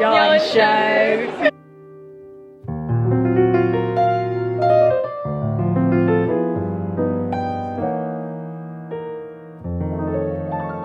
Yarn Show.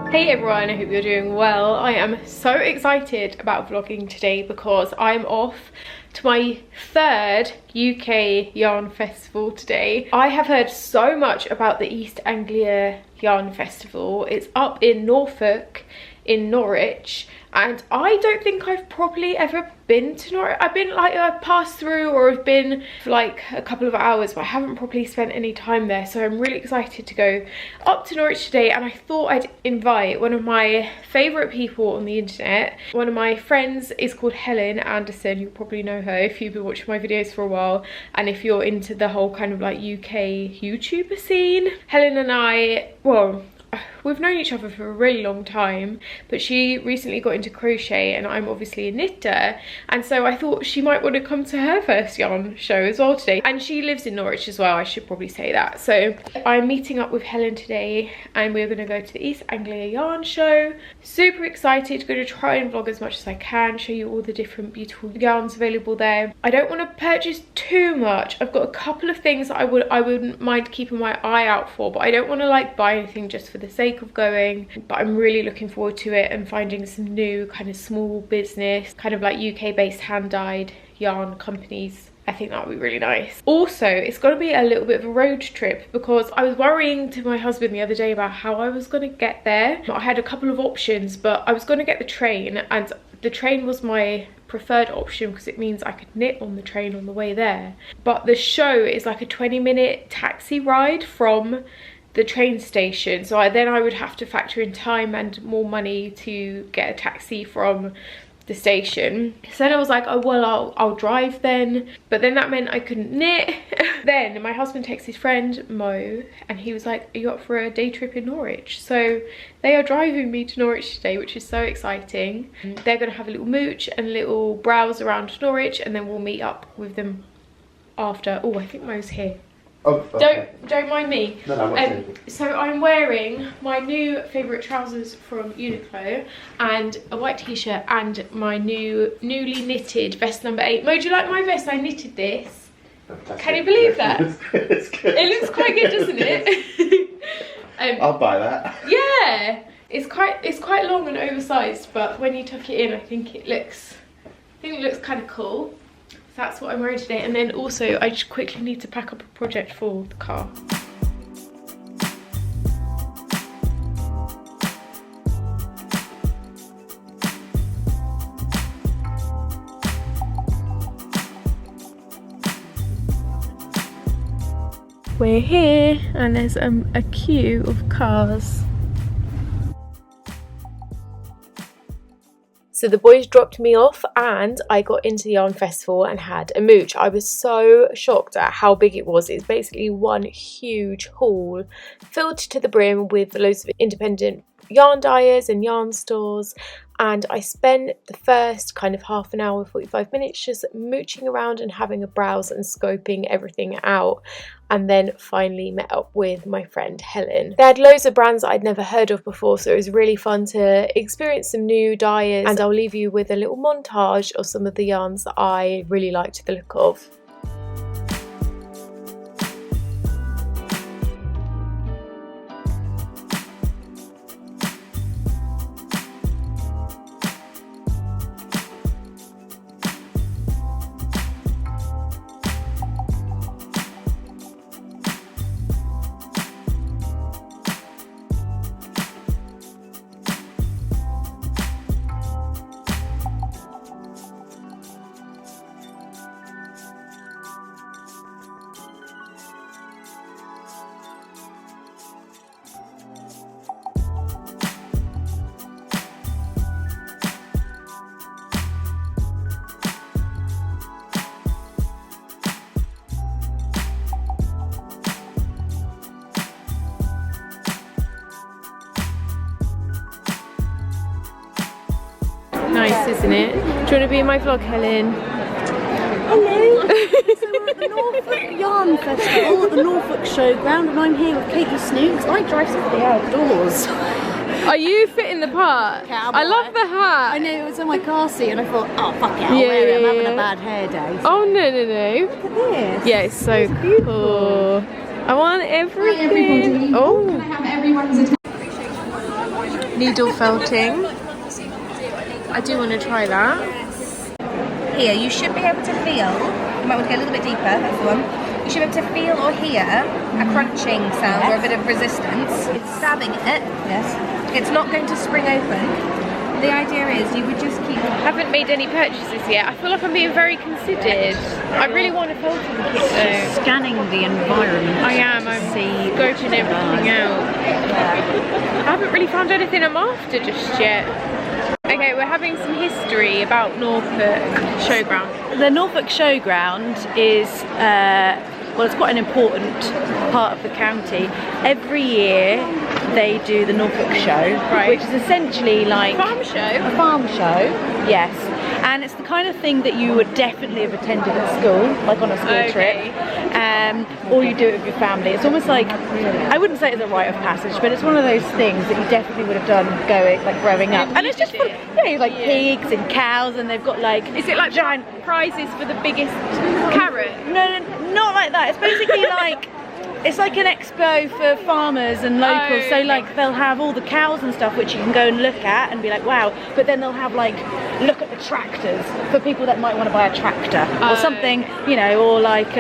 Hey everyone, I hope you're doing well. I am so excited about vlogging today because I'm off to my third UK Yarn Festival today. I have heard so much about the East Anglia Yarn Festival. It's up in Norfolk in Norwich, and I don't think I've properly ever been to Norwich. I've been like, I've passed through, or I've been for like a couple of hours, but I haven't properly spent any time there. So I'm really excited to go up to Norwich today, and I thought I'd invite one of my favourite people on the internet. One of my friends is called Helen Anderson. You probably know her if you've been watching my videos for a while, and if you're into the whole kind of like UK YouTuber scene. Helen and I, well, we've known each other for a really long time, but she recently got into crochet and I'm obviously a knitter, and so I thought she might want to come to her first yarn show as well today. And she lives in Norwich as well, I should probably say that. So I'm meeting up with Helen today and we're going to go to the East Anglia Yarn Show. Super excited, going to try and vlog as much as I can, show you all the different beautiful yarns available there. I don't want to purchase too much. I've got a couple of things that I wouldn't mind keeping my eye out for, but I don't want to like buy anything just for the sake of going. But I'm really looking forward to it and finding some new kind of small business, kind of like UK based hand dyed yarn companies. I think that would be really nice. Also, it's going to be a little bit of a road trip because I was worrying to my husband the other day about how I was going to get there. I had a couple of options, but I was going to get the train, and the train was my preferred option because it means I could knit on the train on the way there. But the show is like a 20-minute taxi ride from the train station, so then I would have to factor in time and more money to get a taxi from the station. So then I was like, oh well, I'll drive then, but then that meant I couldn't knit. Then my husband texted his friend Mo and he was like, are you up for a day trip in Norwich? So they are driving me to Norwich today, which is so exciting. They're gonna have a little mooch and a little browse around Norwich, and then we'll meet up with them after. Oh, I think Mo's here. Oh, okay. Don't mind me. No, so I'm wearing my new favourite trousers from Uniqlo and a white t-shirt and my newly knitted vest number 8. Mo, do you like my vest? I knitted this. Fantastic. Can you believe that? It's good. It looks quite good, doesn't it? I'll buy that. Yeah, it's quite long and oversized, but when you tuck it in, I think it looks kind of cool. That's what I'm wearing today. And then also I just quickly need to pack up a project for the car. We're here and there's a queue of cars. So the boys dropped me off and I got into the Yarn Festival and had a mooch. I was so shocked at how big it was. It's basically one huge hall filled to the brim with loads of independent yarn dyers and yarn stores, and I spent the first kind of half an hour, 45 minutes just mooching around and having a browse and scoping everything out, and then finally met up with my friend Helen. They had loads of brands that I'd never heard of before, so it was really fun to experience some new dyers, and I'll leave you with a little montage of some of the yarns that I really liked the look of. Nice, isn't it? Do you want to be in my vlog, Helen? Hello! So we're at the Norfolk Yarn Festival at the Norfolk Showground, and I'm here with Snooks. I dress for the outdoors. Are you fitting the part? Cowboy. I love the hat. I know, it was on my car seat and I thought, oh fuck it, I'll wear it. I'm having a bad hair day. So. Oh no. Look at this. Yeah, it's so cool. I want everything. Oh. Can I have everyone's attention? Needle felting. I do want to try that. Here, you should be able to feel, you might want to go a little bit deeper, that's the one. You should be able to feel or hear a crunching sound or a bit of resistance. It's stabbing it. Yes. It's not going to spring open. The idea is you would just keep... I haven't made any purchases yet. I feel like I'm being very considered. I really want a felting kit though. Scanning the environment. I am. I'm scoping everything out. I haven't really found anything I'm after just yet. Okay, we're having some history about Norfolk Showground. The Norfolk Showground is, well, it's quite an important part of the county. Every year they do the Norfolk Show, Right. which is essentially like Farm show? a farm show, yes. And it's the kind of thing that you would definitely have attended at school, like on a school trip. Or you do it with your family. It's almost like, I wouldn't say it's a rite of passage, but it's one of those things that you definitely would have done growing up. And it's just fun, like pigs and cows, and they've got like... Is it like giant prizes for the biggest carrot? No, not like that. It's basically like... It's like an expo for farmers and locals, so like they'll have all the cows and stuff which you can go and look at and be like, wow, but then they'll have like, look at the tractors for people that might want to buy a tractor or something, you know, or like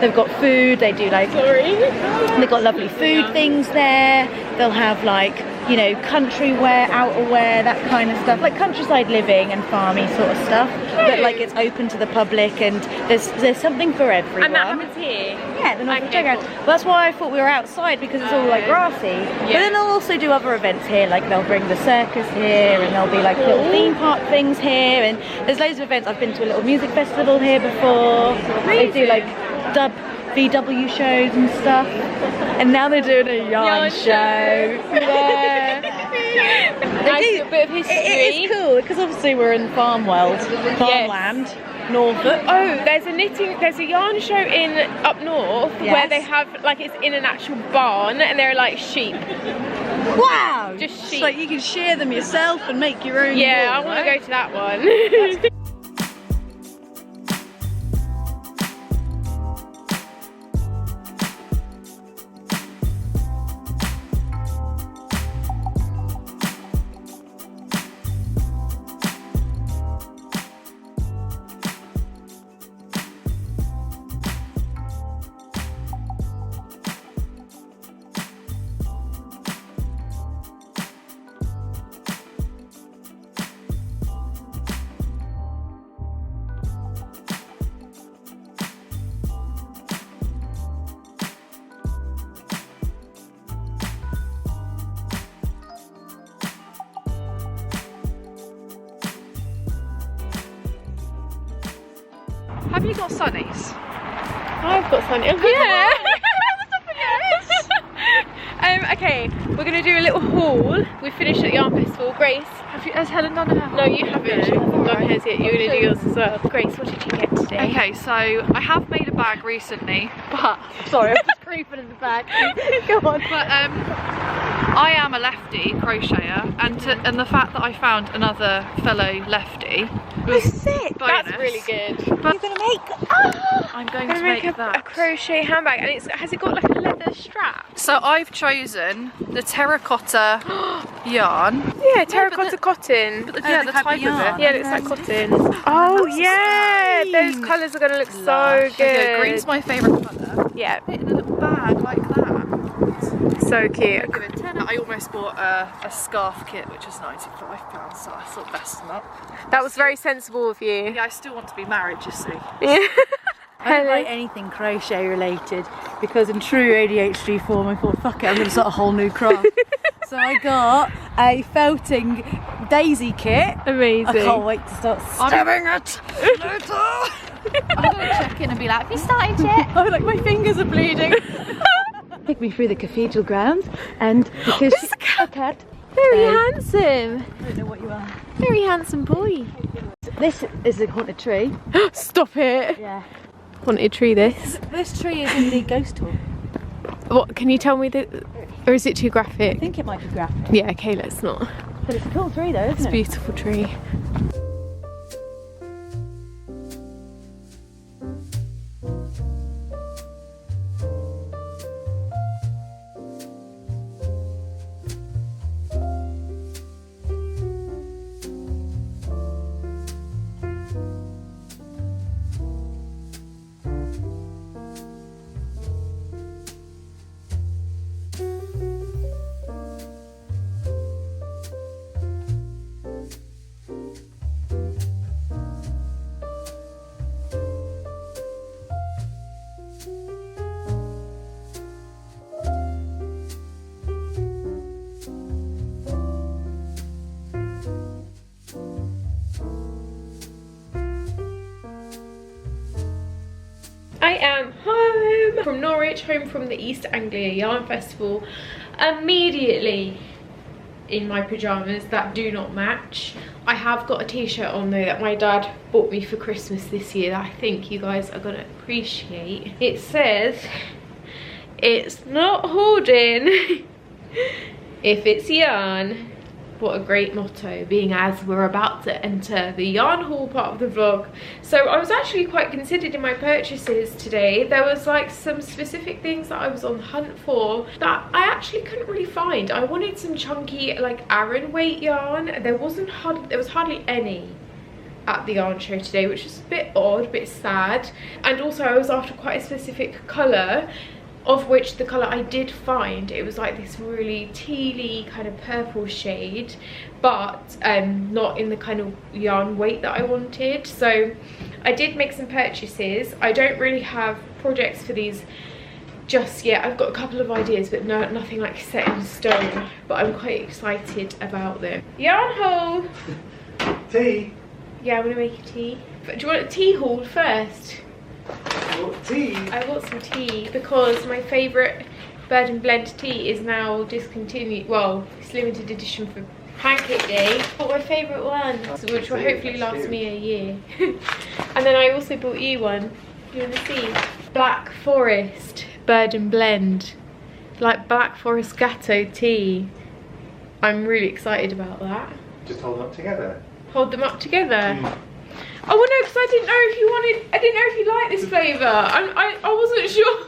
they've got food, they do like, they've got lovely food things there, they'll have like, you know, country wear, outer wear, that kind of stuff, like countryside living and farmy sort of stuff, but like it's open to the public and there's something for everyone. And that happens here? Yeah, the Norfolk Showground. Well, that's why I thought we were outside, because it's all like grassy. But then they'll also do other events here, like they'll bring the circus here, and there'll be like little theme park things here, and there's loads of events. I've been to a little music festival here before. They do like dub VW shows and stuff, and now they're doing a yarn show. Yeah. Nice little bit of history. It is cool because obviously we're in farmland. Norfolk. Oh, there's a yarn show up north where they have like, it's in an actual barn and they're like sheep. Wow! Just sheep. So like you can shear them yourself and make your own. Yeah, wool, I want to right? go to that one. Have you got sunnies? I've got something. Yeah. Okay, we're gonna do a little haul. We finished at Yarn Festival. Grace, Has Helen done her haul? no, you haven't. She hasn't done hers yet. You're gonna do yours as well. Grace, what did you get today? Okay, so I have made a bag recently, but Sorry, I'm just creeping in the back. Go on. but I am a lefty crocheter, and the fact that I found another fellow lefty was sick. bonus. That's really good. But You're gonna make. I'm going I'm to gonna make make a that. crochet handbag, and has it got like a leather strap? So I've chosen the terracotta yarn. Yeah, terracotta cotton. But the the type of yarn. it. Yeah, it looks like cotton. Oh yeah, those insane. colours are gonna look so Lush. good. Okay, green's my favourite colour. Yeah, Put it in a little bag like that. so cute. Give it 10. I almost bought a scarf kit, which is £95, so I thought best of that. That was very sensible of you. Yeah, I still want to be married, you see. I don't like anything crochet related because in true ADHD form I thought, fuck it, I'm going to start a whole new craft. So I got a felting daisy kit. Amazing. I can't wait to start stabbing it. I'm gonna check in and be like, have you started yet? Oh, like my fingers are bleeding. Take me through the cathedral grounds, and because This is a cat. Very Very handsome. I don't know what you are. Very handsome boy. This is a haunted tree. Stop it. Yeah. Haunted tree this. This tree is in the ghost hall. What, can you tell me or is it too graphic? I think it might be graphic. Yeah, okay, let's not. But it's a cool tree though, isn't It's a it? beautiful tree. I am home from Norwich, home from the East Anglia Yarn Festival, immediately in my pyjamas that do not match. I have got a t-shirt on though that my dad bought me for Christmas this year that I think you guys are gonna appreciate. It says, "It's not hoarding if it's yarn." What a great motto, being as we're about to enter the yarn haul part of the vlog. So I was actually quite considered in my purchases today. There was like some specific things that I was on the hunt for that I actually couldn't really find. I wanted some chunky like Aran weight yarn. There was hardly any at the yarn show today, which was a bit odd, a bit sad. And also I was after quite a specific colour, of which the colour I did find, it was like this really tealy kind of purple shade, but not in the kind of yarn weight that I wanted. So I did make some purchases. I don't really have projects for these just yet. I've got a couple of ideas, but nothing like set in stone, but I'm quite excited about them. Yarn haul! Tea? Yeah, I'm gonna make a tea. But do you want a tea haul first? What tea? I bought some tea because my favourite Bird and Blend tea is now discontinued. Well, it's limited edition for Pancake Day. But my favourite one, which will hopefully last me a year. And then I also bought you one. You want to see? Black Forest Bird and Blend. Like Black Forest Gatto tea. I'm really excited about that. Just hold them up together. Hold them up together. Oh well, no, because I didn't know if you like this flavour. I wasn't sure.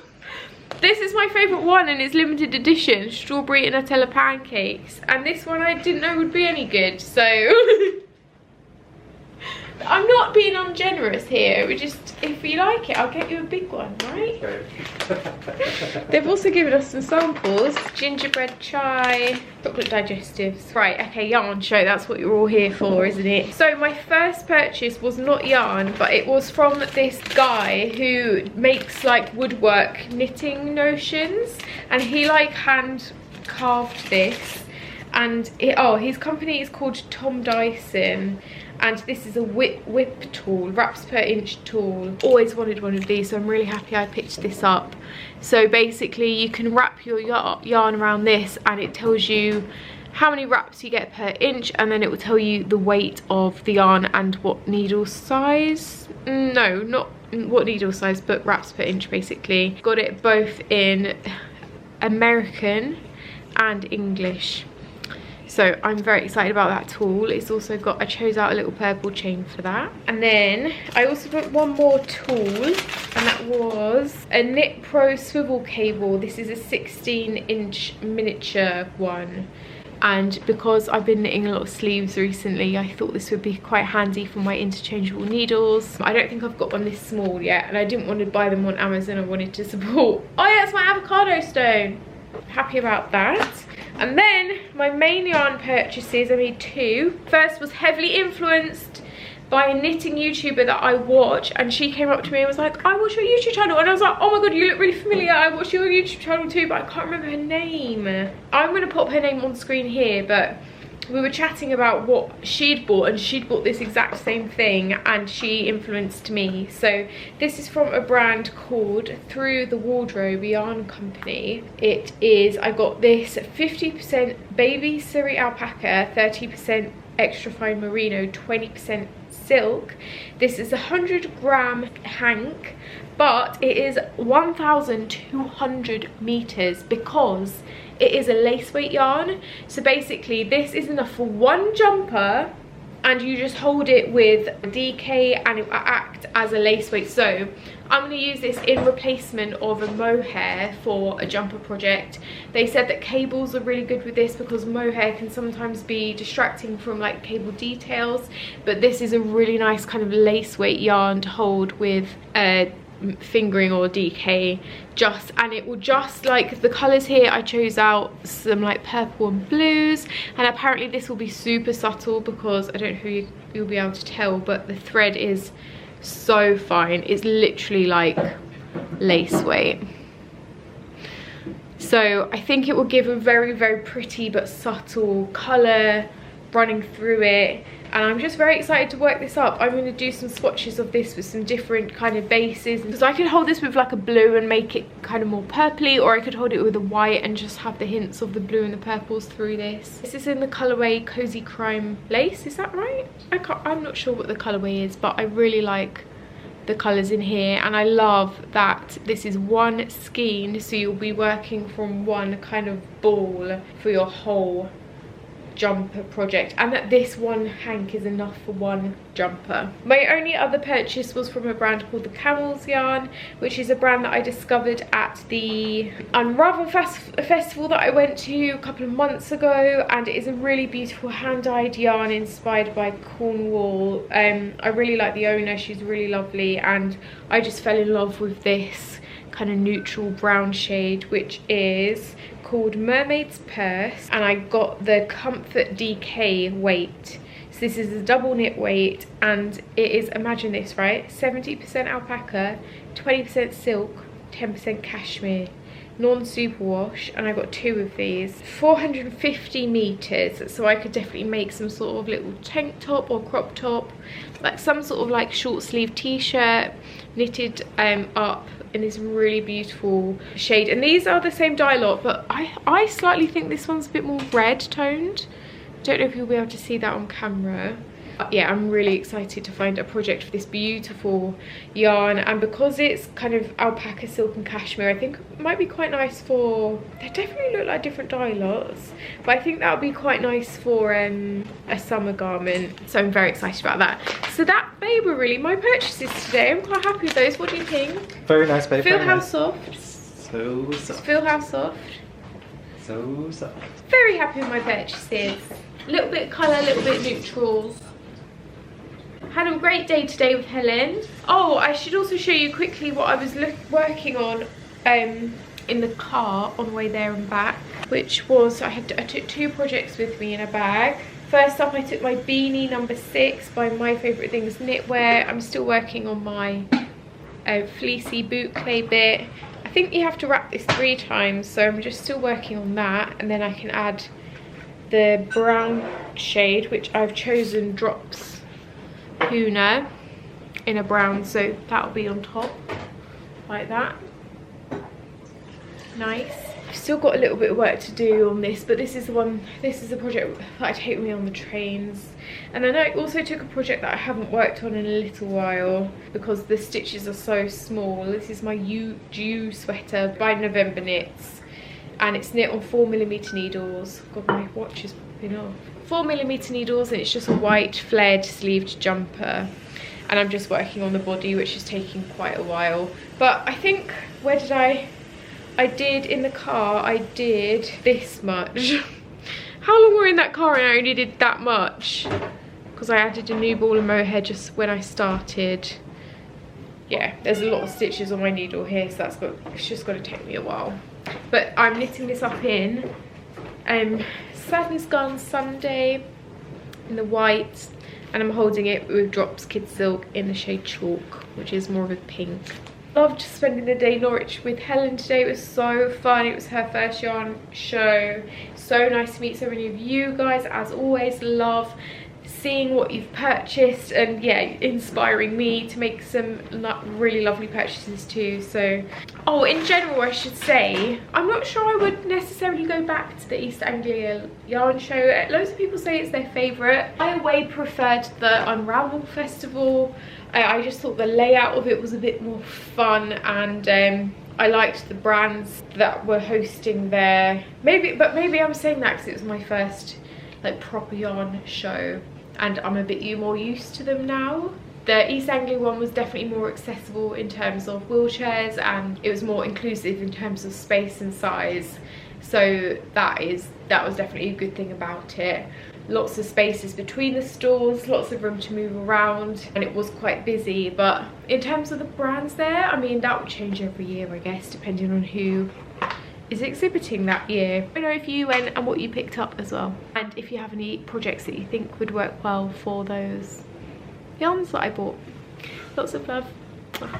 This is my favourite one and it's limited edition, strawberry and Nutella pancakes. And this one I didn't know would be any good, so I'm not being ungenerous here. We just, if you like it, I'll get you a big one, right? Okay. They've also given us some samples. Gingerbread chai, chocolate digestives. Right, okay, yarn show, that's what you're all here for, isn't it? So my first purchase was not yarn, but it was from this guy who makes like woodwork knitting notions, and he like hand carved this, and his company is called Tom Dyson. And this is a whip tool, wraps per inch tool. Always wanted one of these, so I'm really happy I picked this up. So basically you can wrap your yarn around this and it tells you how many wraps you get per inch, and then it will tell you the weight of the yarn and what needle size. No, not what needle size, but wraps per inch basically. Got it both in American and English. So I'm very excited about that tool. It's also got, I chose out a little purple chain for that. And then I also got one more tool, and that was a Knit Pro swivel cable. This is a 16-inch miniature one. And because I've been knitting a lot of sleeves recently, I thought this would be quite handy for my interchangeable needles. I don't think I've got one this small yet, and I didn't want to buy them on Amazon. I wanted to support. Oh yeah, it's my avocado stone. Happy about that. And then my main yarn purchases, I made two. First was heavily influenced by a knitting YouTuber that I watch, and she came up to me and was like, I watch your YouTube channel, and I was like, oh my god, you look really familiar, I watch your YouTube channel too, but I can't remember her name. I'm going to pop her name on screen here, but we were chatting about what she'd bought, and she'd bought this exact same thing, and she influenced me. So this is from a brand called Through the Wardrobe Yarn Company. It is, I got this 50% baby Suri alpaca, 30% extra fine merino, 20% silk. This is 100-gram hank, but it is 1,200 meters because it is a lace weight yarn. So basically this is enough for one jumper, and you just hold it with DK and it will act as a lace weight. So I'm going to use this in replacement of a mohair for a jumper project. They said that cables are really good with this because mohair can sometimes be distracting from like cable details, but this is a really nice kind of lace weight yarn to hold with fingering or DK, and it will just, like, the colors here I chose out some like purple and blues, and apparently this will be super subtle because I don't know who you'll be able to tell, but the thread is so fine. It's literally like lace weight. So I think it will give a very, very pretty but subtle color running through it, and I'm just very excited to work this up. I'm going to do some swatches of this with some different kind of bases, because I could hold this with like a blue and make it kind of more purpley, or I could hold it with a white and just have the hints of the blue and the purples through this. This is in the colorway Cozy Crime Lace, is that right? I'm not sure what the colorway is, but I really like the colors in here, and I love that this is one skein, so you'll be working from one kind of ball for your whole jumper project, and that this one hank is enough for one jumper. My only other purchase was from a brand called the Camel's Yarn, which is a brand that I discovered at the Unravel festival that I went to a couple of months ago, and it is a really beautiful hand-dyed yarn inspired by Cornwall. I really like the owner, she's really lovely, and I just fell in love with this kind of neutral brown shade, which is called Mermaid's Purse, and I got the Comfort DK weight. So this is a double knit weight, and it is, imagine this, right, 70% alpaca, 20% silk, 10% cashmere, non-superwash, and I got 2 of these. 450 meters, so I could definitely make some sort of little tank top or crop top, like some sort of like short sleeve t-shirt knitted up in this really beautiful shade. And these are the same dye lot, but I slightly think this one's a bit more red toned. Don't know if you'll be able to see that on camera. Yeah, I'm really excited to find a project for this beautiful yarn, and because it's kind of alpaca, silk and cashmere, I think it might be quite nice for, they definitely look like different dye lots, but I think that would be quite nice for a summer garment, so I'm very excited about that. So they were really my purchases today. I'm quite happy with those. What do you think? Very nice, babe. Feel very how nice. soft? So soft. Feel how soft? So soft. Very happy with my purchases. A little bit of colour, a little bit neutrals. Had a great day today with Helen. Oh, I should also show you quickly what I was working on in the car on the way there and back, which was I took 2 projects with me in a bag. First up, I took my beanie number 6 by My Favourite Things Knitwear. I'm still working on my fleecy boot clay bit. I think you have to wrap this 3 times, so I'm just still working on that, and then I can add the brown shade, which I've chosen Drops Puna in a brown, so that'll be on top like that. Nice. I've still got a little bit of work to do on this, but this is the project that I take me on the trains. And then I also took a project that I haven't worked on in a little while because the stitches are so small. This is my Dew sweater by November Knits, and it's knit on 4mm needles. God, my watch is popping off. 4mm needles, and it's just a white flared sleeved jumper, and I'm just working on the body, which is taking quite a while. But I think, where did I did in the car, I did this much. How long were in that car and I only did that much? Because I added a new ball of mohair just when I started. Yeah, there's a lot of stitches on my needle here, so it's just got to take me a while. But I'm knitting this up in Sadness Gone Sunday in the white, and I'm holding it with Drops Kid Silk in the shade Chalk, which is more of a pink. Loved spending the day in Norwich with Helen today. It was so fun. It was her first yarn show. So nice to meet so many of you guys. As always, love seeing what you've purchased and yeah, inspiring me to make some really lovely purchases too. So, oh, in general I should say, I'm not sure I would necessarily go back to the East Anglia Yarn Show. Loads of people say it's their favourite. I way preferred the Unravel Festival. I just thought the layout of it was a bit more fun, and I liked the brands that were hosting there. Maybe I'm saying that because it was my first like proper yarn show and I'm a bit more used to them now. The East Anglia one was definitely more accessible in terms of wheelchairs, and it was more inclusive in terms of space and size. So that was definitely a good thing about it. Lots of spaces between the stalls, lots of room to move around, and it was quite busy. But in terms of the brands there, I mean, that would change every year, I guess, depending on who is exhibiting that year. Let me know if you went and what you picked up as well, and if you have any projects that you think would work well for those yarns that I bought. Lots of love.